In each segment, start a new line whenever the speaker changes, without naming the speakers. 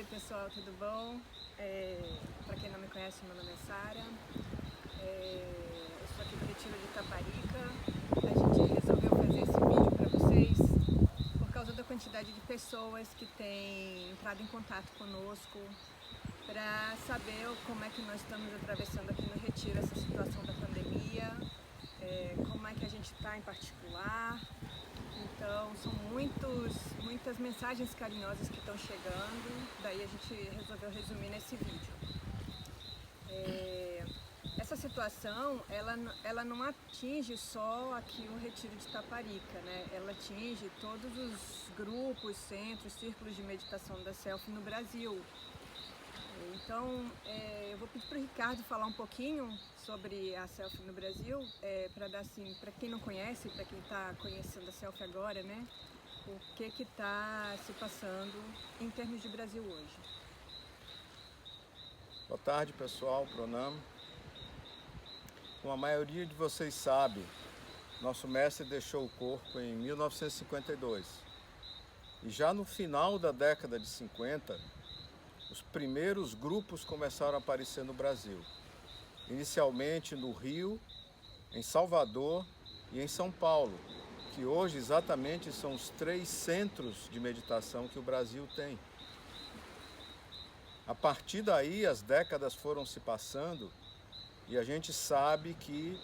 Oi pessoal, tudo bom? Para quem não me conhece, meu nome é Sara. Eu estou aqui no Retiro de Itaparica. A gente resolveu fazer esse vídeo para vocês por causa da quantidade de pessoas que têm entrado em contato conosco para saber como é que nós estamos atravessando aqui no Retiro essa situação da pandemia, como é que a gente está em particular. Então são muitas mensagens carinhosas que estão chegando, daí a gente resolveu resumir nesse vídeo. Essa situação, ela não atinge só aqui o Retiro de Itaparica, né? Ela atinge todos os grupos, centros, círculos de meditação da Selfie no Brasil. Então, eu vou pedir para o Ricardo falar um pouquinho sobre a Selfie no Brasil, para dar assim, para quem não conhece, para quem está conhecendo a Selfie agora, né, o que está se passando em termos de Brasil hoje.
Boa tarde, pessoal, Pronam. Como a maioria de vocês sabe, nosso mestre deixou o corpo em 1952. E já no final da década de 50, os primeiros grupos começaram a aparecer no Brasil. Inicialmente no Rio, em Salvador e em São Paulo, que hoje exatamente são os 3 centros de meditação que o Brasil tem. A partir daí, as décadas foram se passando e a gente sabe que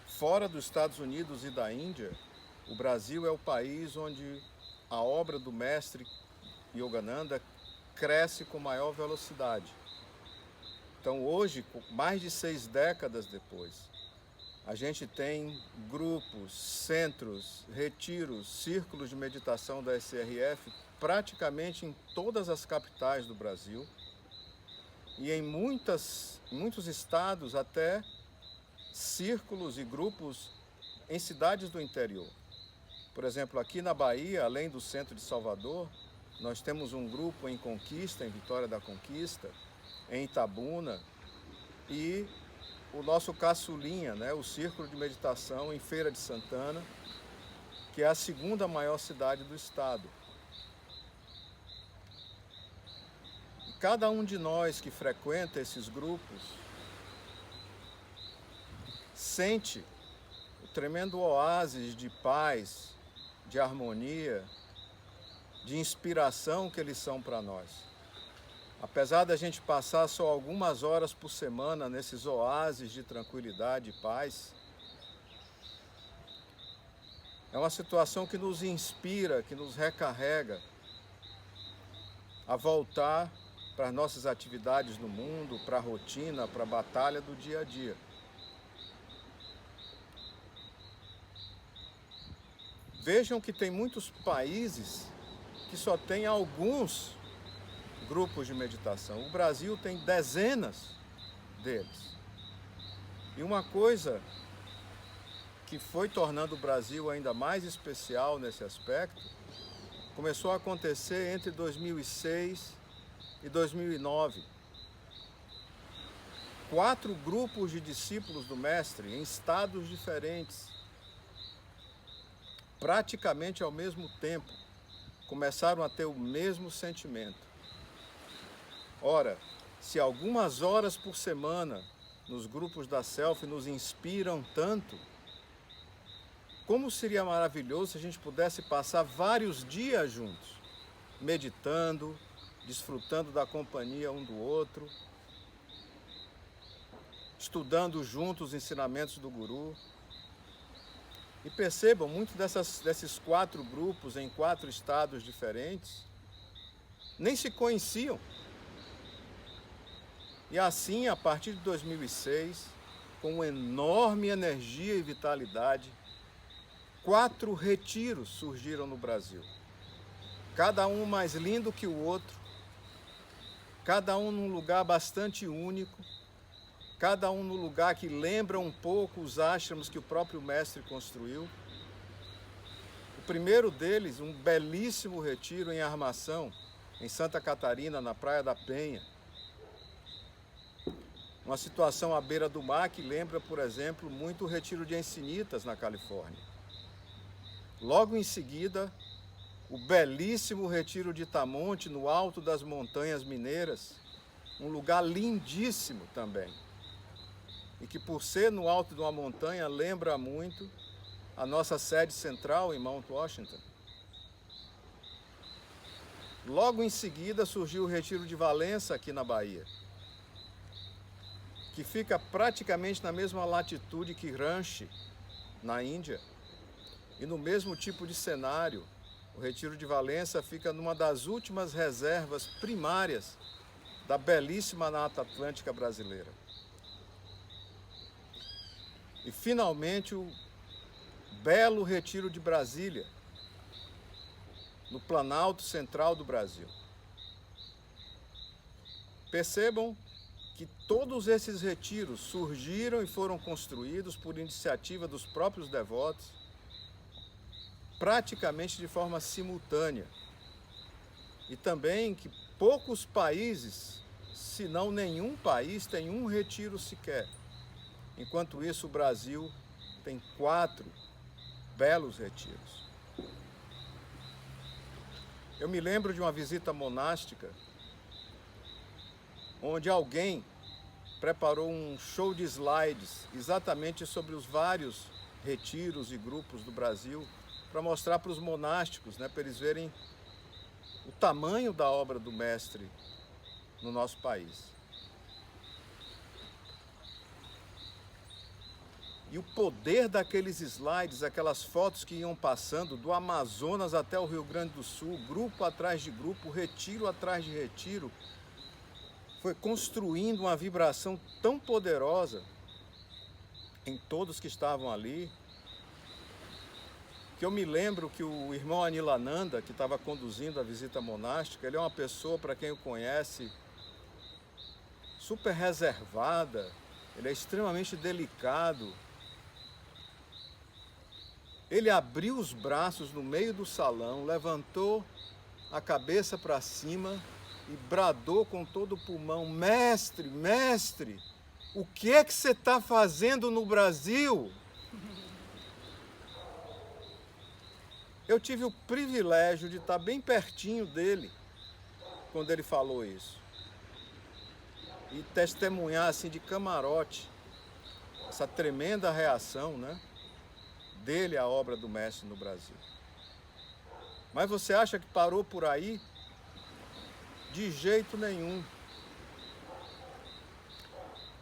fora dos Estados Unidos e da Índia, o Brasil é o país onde a obra do mestre Yogananda cresce com maior velocidade. Então hoje, mais de 6 décadas depois, a gente tem grupos, centros, retiros, círculos de meditação da SRF praticamente em todas as capitais do Brasil e em muitos estados até círculos e grupos em cidades do interior. Por exemplo, aqui na Bahia, além do centro de Salvador, nós temos um grupo em Conquista, em Vitória da Conquista, em Itabuna, e o nosso caçulinha, né, o Círculo de Meditação em Feira de Santana, que é a 2ª maior cidade do estado. E cada um de nós que frequenta esses grupos sente o tremendo oásis de paz, de harmonia, de inspiração que eles são para nós. Apesar da gente passar só algumas horas por semana nesses oásis de tranquilidade e paz, é uma situação que nos inspira, que nos recarrega a voltar para as nossas atividades no mundo, para a rotina, para a batalha do dia a dia. Vejam que tem muitos países que só tem alguns grupos de meditação. O Brasil tem dezenas deles. E uma coisa que foi tornando o Brasil ainda mais especial nesse aspecto, começou a acontecer entre 2006 e 2009. 4 grupos de discípulos do mestre em estados diferentes, praticamente ao mesmo tempo, começaram a ter o mesmo sentimento. Ora, se algumas horas por semana nos grupos da Selfie nos inspiram tanto, como seria maravilhoso se a gente pudesse passar vários dias juntos, meditando, desfrutando da companhia um do outro, estudando juntos os ensinamentos do Guru. E percebam, muitos desses 4 grupos em 4 estados diferentes nem se conheciam. E assim, a partir de 2006, com enorme energia e vitalidade, 4 retiros surgiram no Brasil. Cada um mais lindo que o outro, cada um num lugar bastante único, cada um no lugar que lembra um pouco os ashrams que o próprio mestre construiu. O primeiro deles, um belíssimo retiro em Armação, em Santa Catarina, na Praia da Penha. Uma situação à beira do mar que lembra, por exemplo, muito o retiro de Encinitas, na Califórnia. Logo em seguida, o belíssimo Retiro de Itamonte, no alto das Montanhas Mineiras, um lugar lindíssimo também, e que por ser no alto de uma montanha lembra muito a nossa sede central em Mount Washington. Logo em seguida surgiu o Retiro de Valença aqui na Bahia, que fica praticamente na mesma latitude que Ranchi, na Índia, e no mesmo tipo de cenário. O Retiro de Valença fica numa das últimas reservas primárias da belíssima Mata Atlântica brasileira. E finalmente o belo Retiro de Brasília, no Planalto Central do Brasil. Percebam que todos esses retiros surgiram e foram construídos por iniciativa dos próprios devotos, praticamente de forma simultânea. E também que poucos países, se não nenhum país, tem um retiro sequer. Enquanto isso, o Brasil tem 4 belos retiros. Eu me lembro de uma visita monástica onde alguém preparou um show de slides exatamente sobre os vários retiros e grupos do Brasil para mostrar para os monásticos, para eles verem o tamanho da obra do mestre no nosso país. E o poder daqueles slides, aquelas fotos que iam passando do Amazonas até o Rio Grande do Sul, grupo atrás de grupo, retiro atrás de retiro, foi construindo uma vibração tão poderosa em todos que estavam ali, que eu me lembro que o irmão Anilananda, que estava conduzindo a visita monástica, ele é uma pessoa, para quem o conhece, super reservada, ele é extremamente delicado. Ele abriu os braços no meio do salão, levantou a cabeça para cima e bradou com todo o pulmão: mestre, mestre, o que é que você está fazendo no Brasil? Eu tive o privilégio de estar bem pertinho dele quando ele falou isso. E testemunhar assim de camarote essa tremenda reação, dele à obra do mestre no Brasil. Mas você acha que parou por aí? De jeito nenhum.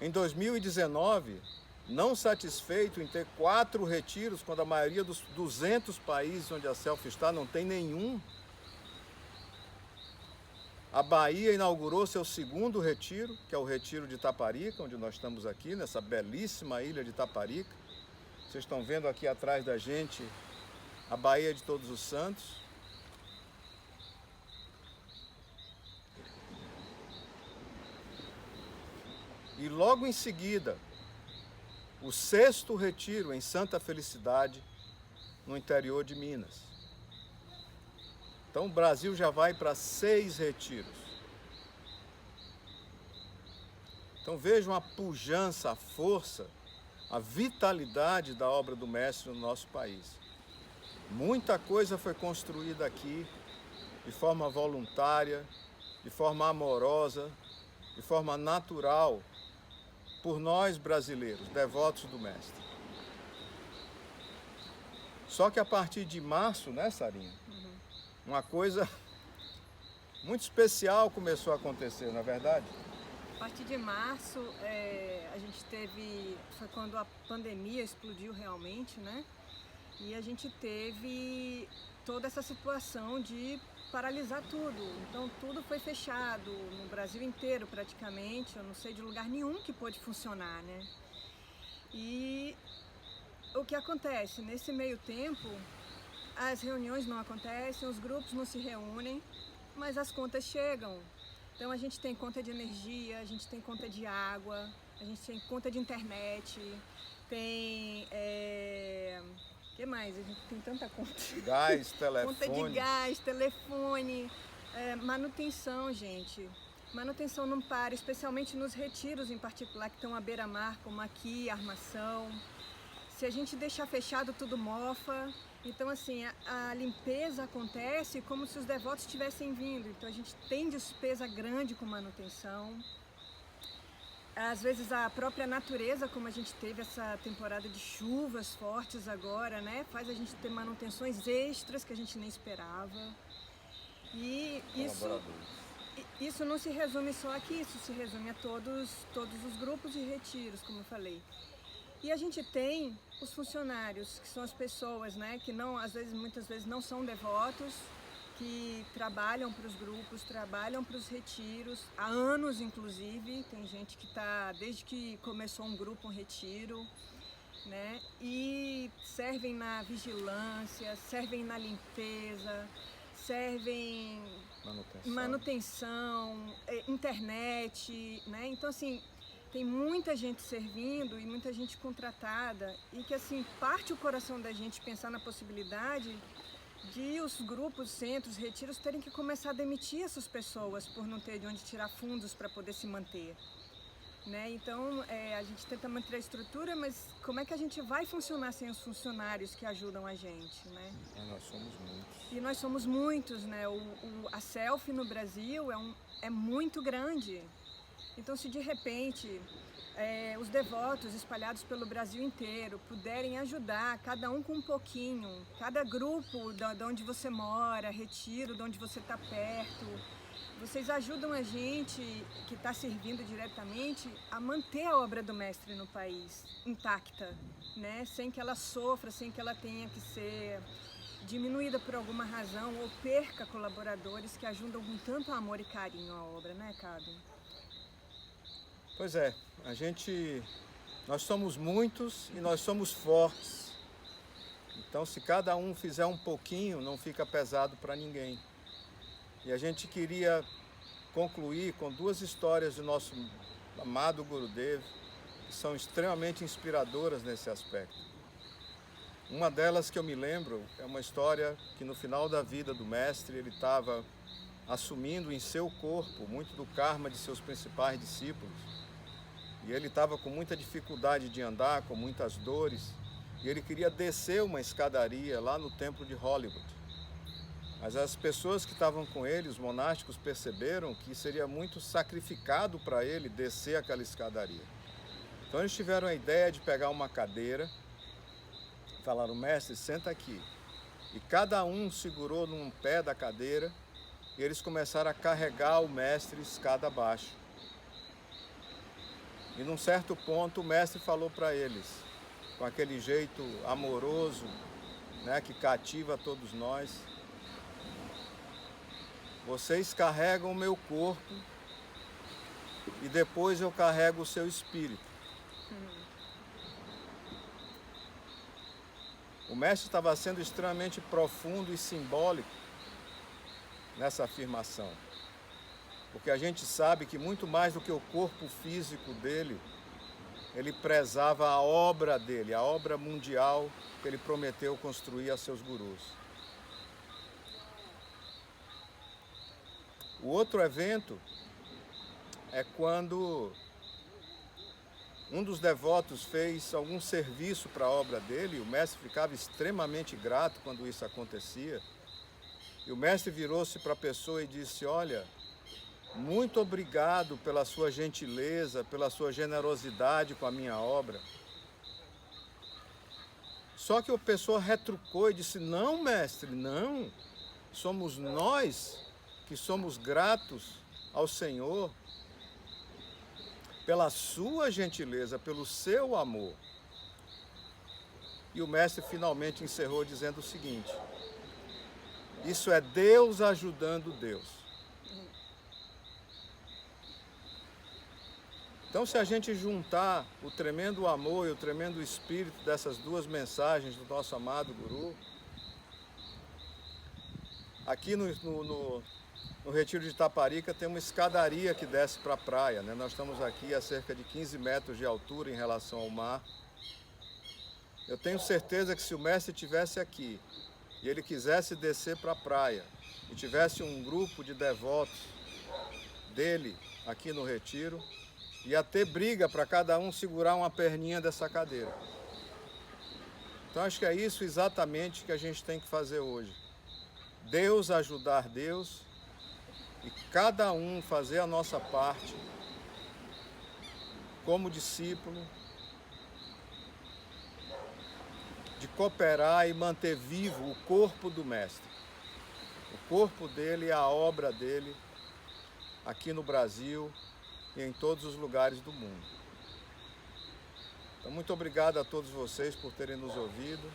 Em 2019, não satisfeito em ter 4 retiros, quando a maioria dos 200 países onde a Selfie está não tem nenhum, a Bahia inaugurou seu 2º retiro, que é o Retiro de Itaparica, onde nós estamos aqui, nessa belíssima ilha de Itaparica. Vocês estão vendo aqui atrás da gente a Baía de Todos os Santos. E logo em seguida, o 6º retiro em Santa Felicidade, no interior de Minas. Então o Brasil já vai para 6 retiros. Então vejam a pujança, a força, a vitalidade da obra do mestre no nosso país. Muita coisa foi construída aqui de forma voluntária, de forma amorosa, de forma natural, por nós brasileiros, devotos do mestre. Só que a partir de março, Sarinha? Uma coisa muito especial começou a acontecer, não é verdade?
A partir de março, a gente foi quando a pandemia explodiu realmente, E a gente teve toda essa situação de paralisar tudo. Então tudo foi fechado, no Brasil inteiro praticamente, eu não sei de lugar nenhum que pôde funcionar, E o que acontece? Nesse meio tempo, as reuniões não acontecem, os grupos não se reúnem, mas as contas chegam. Então a gente tem conta de energia, a gente tem conta de água, a gente tem conta de internet, tem... O que mais? A gente tem tanta conta.
Gás, telefone.
Conta de gás, telefone, manutenção, gente. Manutenção não para, especialmente nos retiros em particular, que estão à beira-mar, como aqui, armação. se a gente deixar fechado, tudo mofa. Então, assim, a limpeza acontece como se os devotos estivessem vindo. Então, a gente tem despesa grande com manutenção. Às vezes a própria natureza, como a gente teve essa temporada de chuvas fortes agora, né, faz a gente ter manutenções extras que a gente nem esperava. E isso não se resume só aqui, isso se resume a todos os grupos de retiros, como eu falei. E a gente tem os funcionários, que são as pessoas, né, que não, muitas vezes não são devotos, que trabalham para os grupos, trabalham para os retiros, há anos inclusive, tem gente que está, desde que começou um grupo, um retiro, né, e servem na vigilância, servem na limpeza, servem manutenção, internet, né, então assim, tem muita gente servindo e muita gente contratada e que assim, parte o coração da gente pensar na possibilidade de os grupos, centros, retiros terem que começar a demitir essas pessoas por não ter de onde tirar fundos para poder se manter. Né? Então, a gente tenta manter a estrutura, mas como é que a gente vai funcionar sem os funcionários que ajudam a gente? Né?
Nós somos muitos.
E nós somos muitos, né? A SELF no Brasil é muito grande. Então, se de repente os devotos espalhados pelo Brasil inteiro puderem ajudar, cada um com um pouquinho, cada grupo de onde você mora, retiro de onde você está perto, vocês ajudam a gente que está servindo diretamente a manter a obra do Mestre no país intacta, né? Sem que ela sofra, sem que ela tenha que ser diminuída por alguma razão ou perca colaboradores que ajudam com tanto amor e carinho a obra, né, Cado?
Pois é, nós somos muitos e nós somos fortes. Então, se cada um fizer um pouquinho, não fica pesado para ninguém. E a gente queria concluir com duas histórias do nosso amado Gurudev, que são extremamente inspiradoras nesse aspecto. Uma delas que eu me lembro é uma história que no final da vida do mestre, ele estava assumindo em seu corpo muito do karma de seus principais discípulos. E ele estava com muita dificuldade de andar, com muitas dores, e ele queria descer uma escadaria lá no templo de Hollywood. Mas as pessoas que estavam com ele, os monásticos, perceberam que seria muito sacrificado para ele descer aquela escadaria. Então eles tiveram a ideia de pegar uma cadeira, falaram: mestre, senta aqui. E cada um segurou num pé da cadeira e eles começaram a carregar o mestre escada abaixo. E num certo ponto o mestre falou para eles, com aquele jeito amoroso, né, que cativa todos nós: vocês carregam o meu corpo e depois eu carrego o seu espírito. O mestre estava sendo extremamente profundo e simbólico nessa afirmação. Porque a gente sabe que muito mais do que o corpo físico dele, ele prezava a obra dele, a obra mundial que ele prometeu construir a seus gurus. O outro evento é quando um dos devotos fez algum serviço para a obra dele, o mestre ficava extremamente grato quando isso acontecia. E o mestre virou-se para a pessoa e disse: olha, muito obrigado pela sua gentileza, pela sua generosidade com a minha obra. Só que a pessoa retrucou e disse: não, mestre, não. Somos nós que somos gratos ao Senhor pela sua gentileza, pelo seu amor. E o mestre finalmente encerrou dizendo o seguinte: isso é Deus ajudando Deus. Então, se a gente juntar o tremendo amor e o tremendo espírito dessas duas mensagens do nosso amado Guru, aqui no Retiro de Itaparica tem uma escadaria que desce para a praia, né? Nós estamos aqui a cerca de 15 metros de altura em relação ao mar. Eu tenho certeza que se o mestre estivesse aqui e ele quisesse descer para a praia e tivesse um grupo de devotos dele aqui no Retiro, ia ter briga para cada um segurar uma perninha dessa cadeira. Então acho que é isso exatamente que a gente tem que fazer hoje. Deus ajudar Deus e cada um fazer a nossa parte como discípulo, de cooperar e manter vivo o corpo do Mestre. O corpo dele e a obra dele aqui no Brasil e em todos os lugares do mundo. Então, muito obrigado a todos vocês por terem nos ouvido.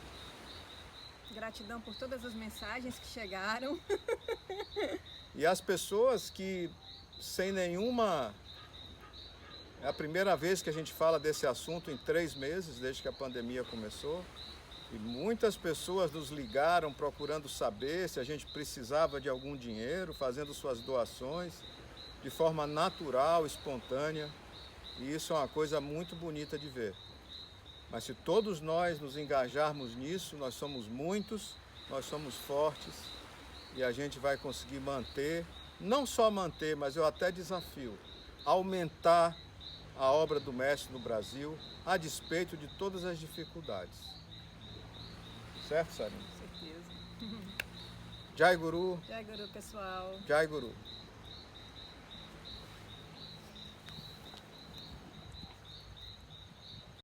Gratidão por todas as mensagens que chegaram.
E as pessoas que, sem nenhuma... É a primeira vez que a gente fala desse assunto em 3 meses, desde que a pandemia começou. E muitas pessoas nos ligaram procurando saber se a gente precisava de algum dinheiro, fazendo suas doações de forma natural, espontânea. E isso é uma coisa muito bonita de ver. Mas se todos nós nos engajarmos nisso, nós somos muitos, nós somos fortes e a gente vai conseguir manter, não só manter, mas eu até desafio, aumentar a obra do Mestre no Brasil, a despeito de todas as dificuldades. Certo, Sarinha?
Com certeza.
Jai Guru.
Jai Guru, pessoal.
Jai Guru.